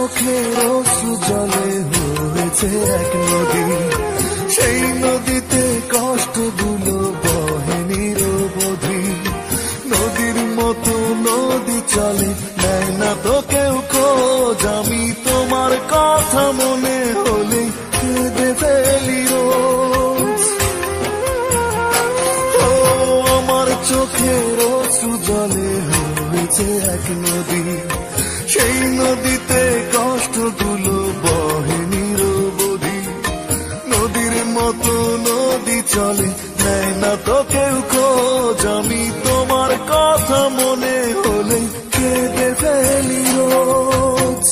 চোখের অশ্রু জলে হয়েছে এক নদী, সেই নদীতে কষ্টগুলো বহে নিরবধি। নদীর মতো নদী চলে, নেয় না তো কেউ খোঁজ। আমি তোমার কথা মনে হলে কেঁদে ফেলি রোজ। ও আমার চোখের অশ্রু জলে হয়েছে এক নদী, সেই নদীতে কষ্টগুলো বহে নিরবধি। নদীর মতো নদী চলে, নেয় না তো কেউ খোঁজ। আমি তোমার কথা মনে হলে কেঁদে ফেলি রোজ।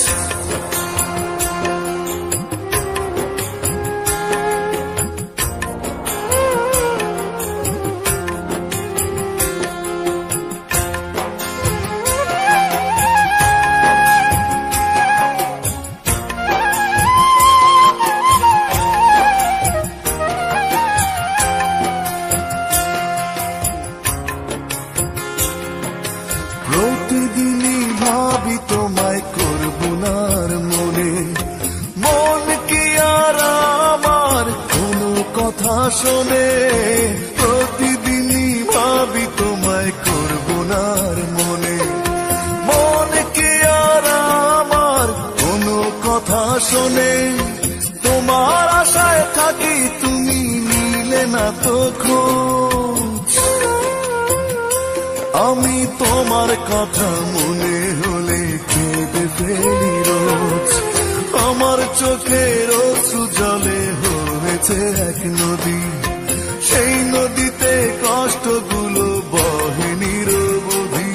প্রতিদিনই ভাবি তোমায় করব না আর মনে, মন কি আর আমার কোনো কথা শোনে। প্রতিদিনই ভাবি তোমায় করব না আর মনে, মন কি আর আমার কোনো কথা শোনে। তোমার আশায় থাকি, তুমি নিলে না তো খোঁজ। আমি তোমার কথা মনে হলে কেঁদে ফেলি রোজ। আমার চোখের অশ্রু জলে হয়েছে এক নদী, সেই নদীতে কষ্টগুলো বহে নিরবধি।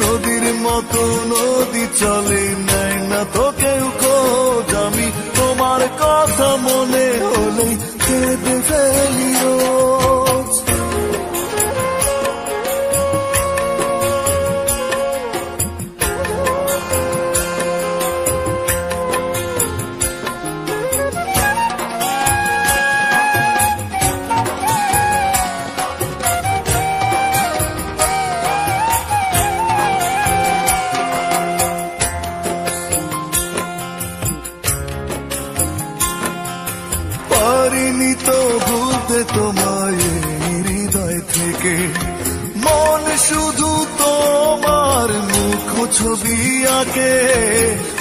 নদীর মতো নদী চলে, নেয় না তো কেউ খোঁজ। আমি তোমার কথা মনে হলে কেঁদে ফেলি রোজ। পারিনি তো ভুলতে তোমায় হৃদয় থেকে, মন শুধু তোমার মুখ ছবি আঁকে।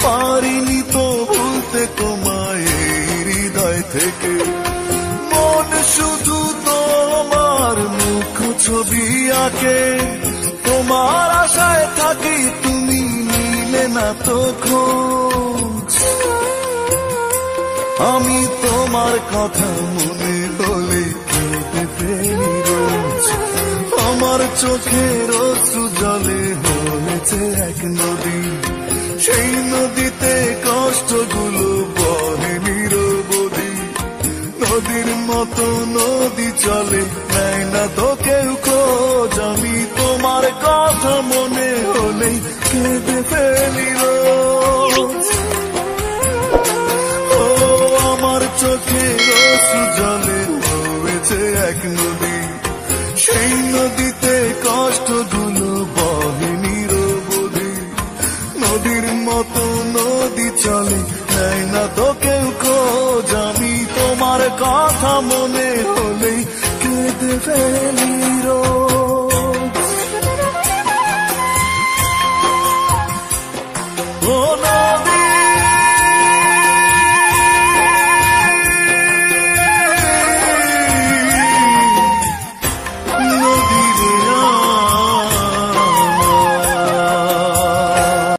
পারিনি তো ভুলতে তোমায় হৃদয় থেকে, মন শুধু তোমার মুখ ছবি আঁকে। তোমার আশায় থাকি, তুমি নিলে না তো খোঁজ। আমি তোমার কথা মনে হলে কেঁদে ফেলি রোজ। আমার চোখের অশ্রু জলে হয়েছে এক নদী, সেই নদীতে কষ্টগুলো বহে নিরবধি। নদীর মতো নদী চলে, নেয় না তো কেউ খোঁজ। আমি তোমার কথা মনে হলে কেঁদে ফেলি রোজ। আমার চোখের অশ্রু জলে হয়েছে এক নদী, সেই নদীতে কষ্টগুলো বহে নিরবধি। নদীর মতো নদী চলে, নেয় না তো কেউ খোঁজ। আমি তোমার কথা মনে হলে কেঁদে ফেলি